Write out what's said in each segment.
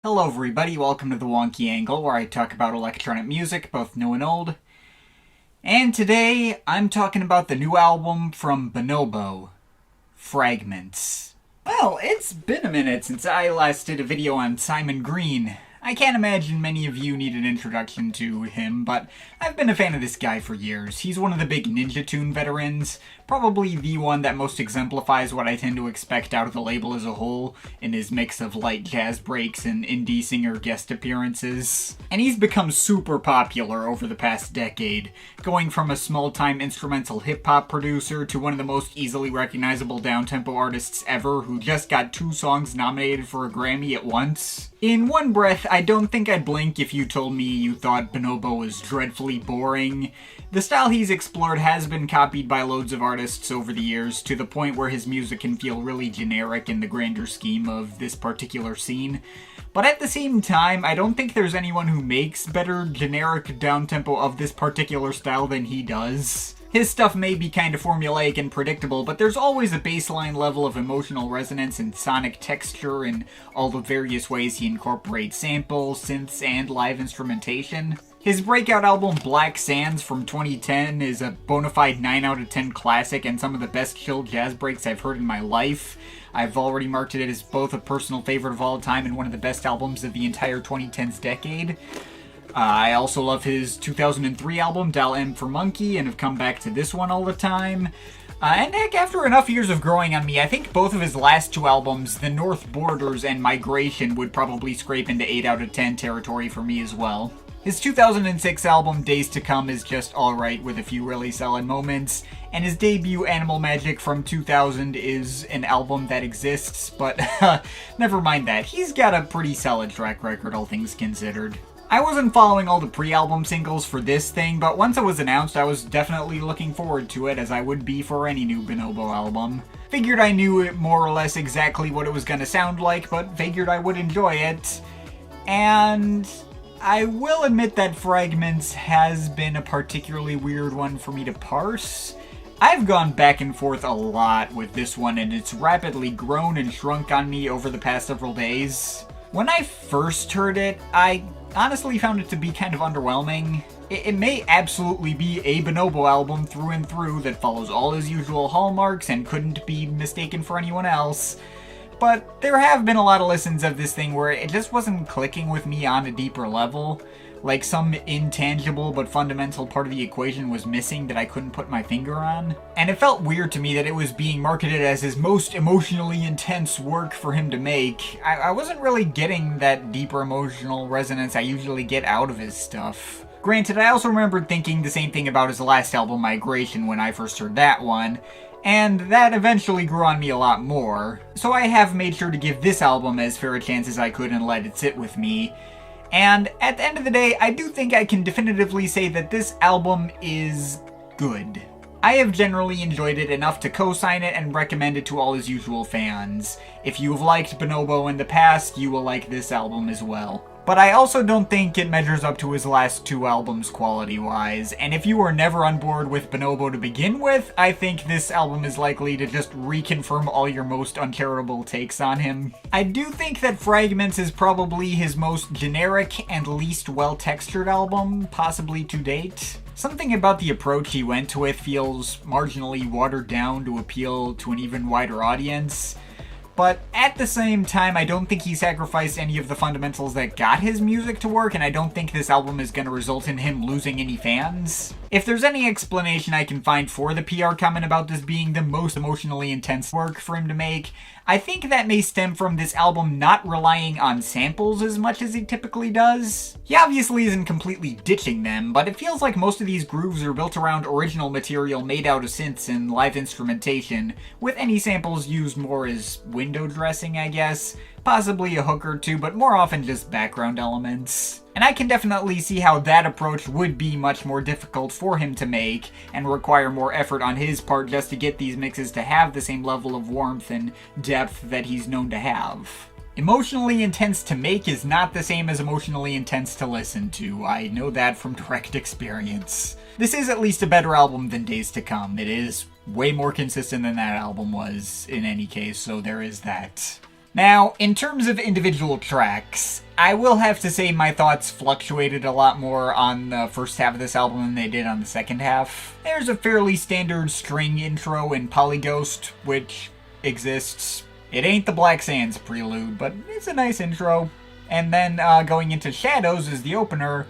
Hello everybody, welcome to the Wonky Angle, where I talk about electronic music, both new and old. And today, I'm talking about the new album from Bonobo, Fragments. Well, it's been a minute since I last did a video on Simon Green. I can't imagine many of you need an introduction to him, but I've been a fan of this guy for years. He's one of the big Ninja Tune veterans, probably the one that most exemplifies what I tend to expect out of the label as a whole, in his mix of light jazz breaks and indie singer guest appearances. And he's become super popular over the past decade, going from a small-time instrumental hip-hop producer to one of the most easily recognizable downtempo artists ever, who just got 2 songs nominated for a Grammy at once. In one breath, I don't think I'd blink if you told me you thought Bonobo was dreadfully boring. The style he's explored has been copied by loads of artists over the years, to the point where his music can feel really generic in the grander scheme of this particular scene. But at the same time, I don't think there's anyone who makes better generic downtempo of this particular style than he does. His stuff may be kind of formulaic and predictable, but there's always a baseline level of emotional resonance and sonic texture in all the various ways he incorporates samples, synths, and live instrumentation. His breakout album Black Sands from 2010 is a bona fide 9 out of 10 classic and some of the best chill jazz breaks I've heard in my life. I've already marked it as both a personal favorite of all time and one of the best albums of the entire 2010s decade. I also love his 2003 album, Dial M for Monkey, and have come back to this one all the time. And heck, after enough years of growing on me, I think both of his last 2 albums, The North Borders and Migration, would probably scrape into 8 out of 10 territory for me as well. His 2006 album, Days to Come, is just alright with a few really solid moments, and his debut, Animal Magic from 2000, is an album that exists, but never mind that. He's got a pretty solid track record, all things considered. I wasn't following all the pre-album singles for this thing, but once it was announced, I was definitely looking forward to it, as I would be for any new Bonobo album. Figured I knew it more or less exactly what it was gonna sound like, but figured I would enjoy it. And I will admit that Fragments has been a particularly weird one for me to parse. I've gone back and forth a lot with this one, and it's rapidly grown and shrunk on me over the past several days. When I first heard it, I honestly found it to be kind of underwhelming. It may absolutely be a Bonobo album through and through that follows all his usual hallmarks and couldn't be mistaken for anyone else, but there have been a lot of listens of this thing where it just wasn't clicking with me on a deeper level. Like some intangible but fundamental part of the equation was missing that I couldn't put my finger on. And it felt weird to me that it was being marketed as his most emotionally intense work for him to make. I wasn't really getting that deeper emotional resonance I usually get out of his stuff. Granted, I also remembered thinking the same thing about his last album, Migration, when I first heard that one, and that eventually grew on me a lot more. So I have made sure to give this album as fair a chance as I could and let it sit with me. And at the end of the day, I do think I can definitively say that this album is good. I have generally enjoyed it enough to co-sign it and recommend it to all his usual fans. If you've liked Bonobo in the past, you will like this album as well. But I also don't think it measures up to his last 2 albums quality-wise, and if you were never on board with Bonobo to begin with, I think this album is likely to just reconfirm all your most uncharitable takes on him. I do think that Fragments is probably his most generic and least well-textured album, possibly to date. Something about the approach he went with feels marginally watered down to appeal to an even wider audience. But at the same time, I don't think he sacrificed any of the fundamentals that got his music to work, and I don't think this album is going to result in him losing any fans. If there's any explanation I can find for the PR comment about this being the most emotionally intense work for him to make, I think that may stem from this album not relying on samples as much as he typically does. He obviously isn't completely ditching them, but it feels like most of these grooves are built around original material made out of synths and live instrumentation, with any samples used more as window dressing, I guess. Possibly a hook or two, but more often just background elements. And I can definitely see how that approach would be much more difficult for him to make, and require more effort on his part just to get these mixes to have the same level of warmth and depth that he's known to have. Emotionally intense to make is not the same as emotionally intense to listen to. I know that from direct experience. This is at least a better album than Days to Come. It is way more consistent than that album was in any case, so there is that. Now, in terms of individual tracks, I will have to say my thoughts fluctuated a lot more on the first half of this album than they did on the second half. There's a fairly standard string intro in Polyghost, which exists. It ain't the Black Sands prelude, but it's a nice intro. And then going into Shadows as the opener,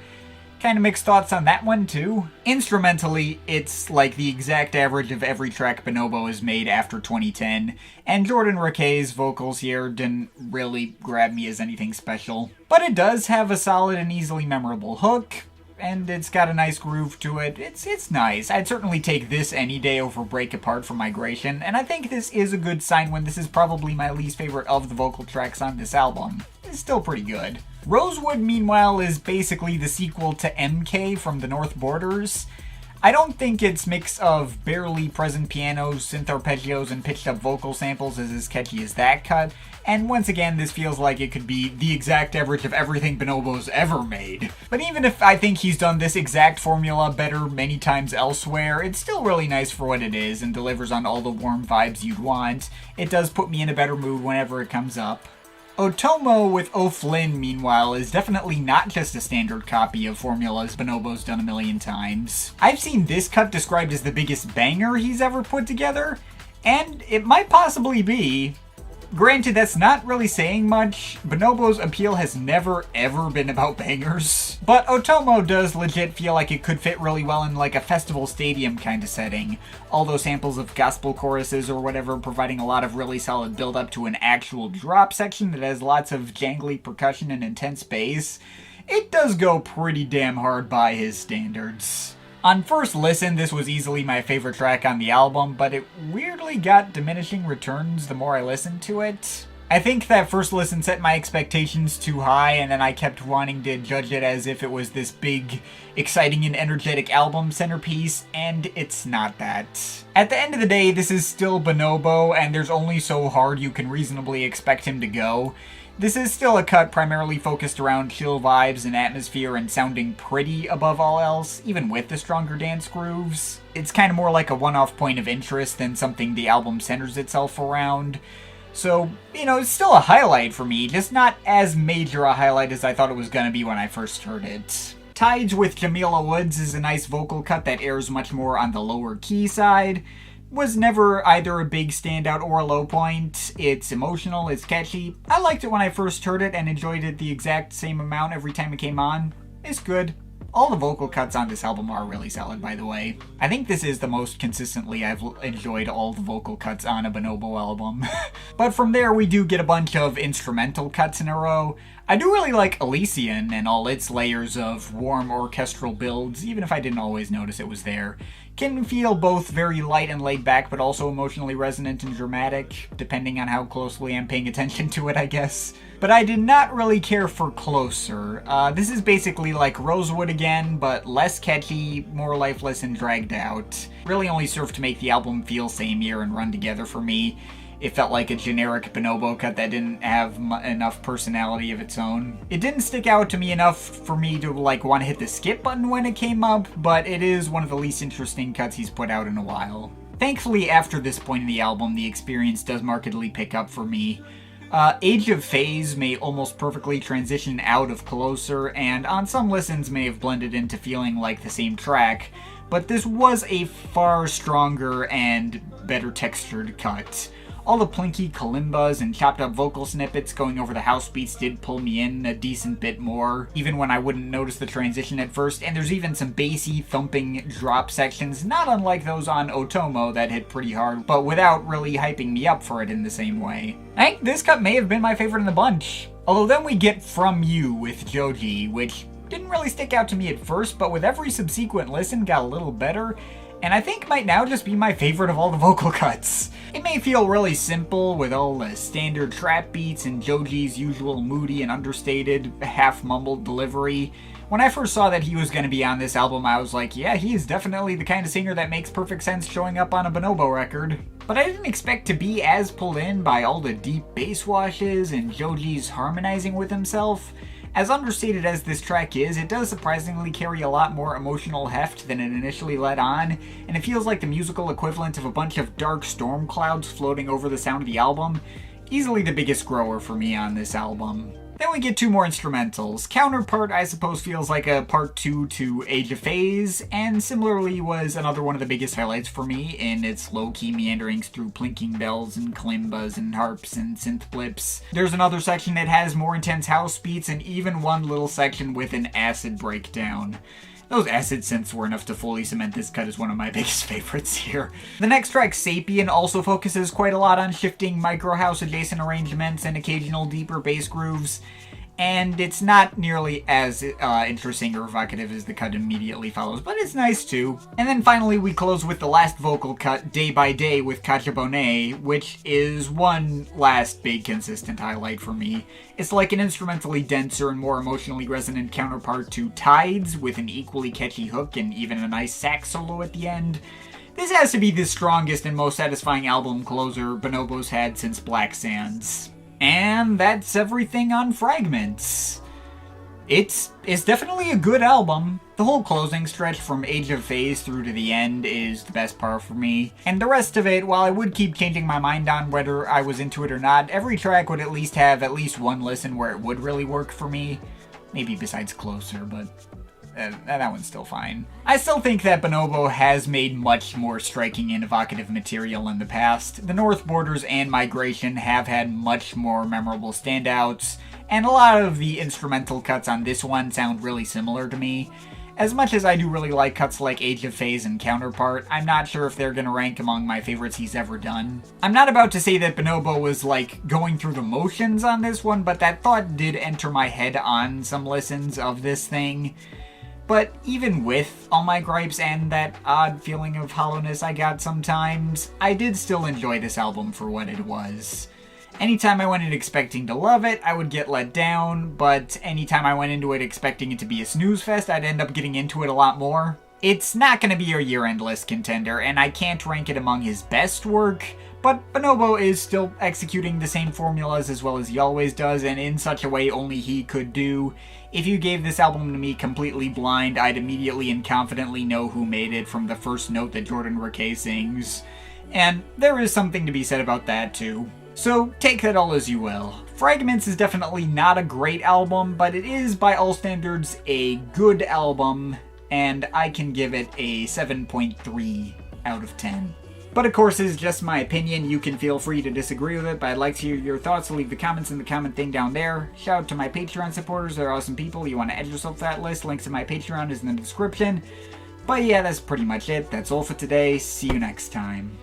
kind of mixed thoughts on that one too. Instrumentally, it's like the exact average of every track Bonobo has made after 2010, and Jordan Rakei's vocals here didn't really grab me as anything special. But it does have a solid and easily memorable hook, and it's got a nice groove to it. It's nice. I'd certainly take this any day over Break Apart from Migration, and I think this is a good sign when this is probably my least favorite of the vocal tracks on this album. It's still pretty good. Rosewood, meanwhile, is basically the sequel to MK from the North Borders. I don't think its mix of barely present pianos, synth arpeggios, and pitched up vocal samples is as catchy as that cut, and once again, this feels like it could be the exact average of everything Bonobo's ever made. But even if I think he's done this exact formula better many times elsewhere, it's still really nice for what it is and delivers on all the warm vibes you'd want. It does put me in a better mood whenever it comes up. Otomo with O'Flynn, meanwhile, is definitely not just a standard copy of formulas Bonobo's done a million times. I've seen this cut described as the biggest banger he's ever put together, and it might possibly be. Granted, that's not really saying much. Bonobo's appeal has never ever been about bangers. But Otomo does legit feel like it could fit really well in like a festival stadium kind of setting. All those samples of gospel choruses or whatever providing a lot of really solid build up to an actual drop section that has lots of jangly percussion and intense bass. It does go pretty damn hard by his standards. On first listen, this was easily my favorite track on the album, but it weirdly got diminishing returns the more I listened to it. I think that first listen set my expectations too high, and then I kept wanting to judge it as if it was this big, exciting and energetic album centerpiece, and it's not that. At the end of the day, this is still Bonobo, and there's only so hard you can reasonably expect him to go. This is still a cut primarily focused around chill vibes and atmosphere and sounding pretty above all else, even with the stronger dance grooves. It's kind of more like a one-off point of interest than something the album centers itself around. So, it's still a highlight for me, just not as major a highlight as I thought it was gonna be when I first heard it. Tides with Jamila Woods is a nice vocal cut that airs much more on the lower key side. Was never either a big standout or a low point. It's emotional, it's catchy. I liked it when I first heard it and enjoyed it the exact same amount every time it came on. It's good. All the vocal cuts on this album are really solid, by the way. I think this is the most consistently I've enjoyed all the vocal cuts on a Bonobo album. But from there, we do get a bunch of instrumental cuts in a row. I do really like Elysian and all its layers of warm orchestral builds, even if I didn't always notice it was there. Can feel both very light and laid back, but also emotionally resonant and dramatic, depending on how closely I'm paying attention to it, I guess. But I did not really care for Closer. This is basically like Rosewood again, but less catchy, more lifeless, and dragged out. Really only served to make the album feel samey and run together for me. It felt like a generic Bonobo cut that didn't have enough personality of its own. It didn't stick out to me enough for me to want to hit the skip button when it came up, but it is one of the least interesting cuts he's put out in a while. Thankfully, after this point in the album, the experience does markedly pick up for me. Age of Phase may almost perfectly transition out of Closer, and on some listens may have blended into feeling like the same track, but this was a far stronger and better textured cut. All the plinky kalimbas and chopped up vocal snippets going over the house beats did pull me in a decent bit more, even when I wouldn't notice the transition at first, and there's even some bassy, thumping drop sections, not unlike those on Otomo that hit pretty hard, but without really hyping me up for it in the same way. I think this cut may have been my favorite in the bunch. Although then we get From You with Joji, which didn't really stick out to me at first, but with every subsequent listen got a little better, and I think might now just be my favorite of all the vocal cuts. It may feel really simple with all the standard trap beats and Joji's usual moody and understated, half-mumbled delivery. When I first saw that he was going to be on this album, I was like, yeah, he is definitely the kind of singer that makes perfect sense showing up on a Bonobo record. But I didn't expect to be as pulled in by all the deep bass washes and Joji's harmonizing with himself. As understated as this track is, it does surprisingly carry a lot more emotional heft than it initially let on, and it feels like the musical equivalent of a bunch of dark storm clouds floating over the sound of the album. easily the biggest grower for me on this album. Then we get two more instrumentals. Counterpart, I suppose, feels like a part 2 to Age of Phase, and similarly was another one of the biggest highlights for me in its low-key meanderings through plinking bells and kalimbas and harps and synth blips. There's another section that has more intense house beats, and even one little section with an acid breakdown. Those acid synths were enough to fully cement this cut as one of my biggest favorites here. The next track, Sapien, also focuses quite a lot on shifting micro house adjacent arrangements and occasional deeper bass grooves, and it's not nearly as interesting or evocative as the cut immediately follows, but it's nice too. And then finally we close with the last vocal cut, Day by Day, with Cachabone, which is one last big consistent highlight for me. It's like an instrumentally denser and more emotionally resonant counterpart to Tides, with an equally catchy hook and even a nice sax solo at the end. This has to be the strongest and most satisfying album closer Bonobo's had since Black Sands. And that's everything on Fragments. It's definitely a good album. The whole closing stretch from Age of Phase through to the end is the best part for me. And the rest of it, while I would keep changing my mind on whether I was into it or not, every track would at least have at least one listen where it would really work for me. Maybe besides Closer, but that one's still fine. I still think that Bonobo has made much more striking and evocative material in the past. The North Borders and Migration have had much more memorable standouts, and a lot of the instrumental cuts on this one sound really similar to me. As much as I do really like cuts like Age of Phase and Counterpart, I'm not sure if they're gonna rank among my favorites he's ever done. I'm not about to say that Bonobo was like going through the motions on this one, but that thought did enter my head on some listens of this thing. But even with all my gripes and that odd feeling of hollowness I got sometimes, I did still enjoy this album for what it was. Anytime I went in expecting to love it, I would get let down, but anytime I went into it expecting it to be a snooze fest, I'd end up getting into it a lot more. It's not going to be a year-end list contender, and I can't rank it among his best work, but Bonobo is still executing the same formulas as well as he always does, and in such a way only he could do. If you gave this album to me completely blind, I'd immediately and confidently know who made it from the first note that Jordan Rakei sings. And there is something to be said about that too. So take that all as you will. Fragments is definitely not a great album, but it is by all standards a good album, and I can give it a 7.3 out of 10. But of course, it's just my opinion. You can feel free to disagree with it, but I'd like to hear your thoughts, so leave the comments in the comment thing down there. Shout out to my Patreon supporters, they're awesome people. You want to add yourself to that list, links to my Patreon is in the description. But yeah, that's pretty much it. That's all for today. See you next time.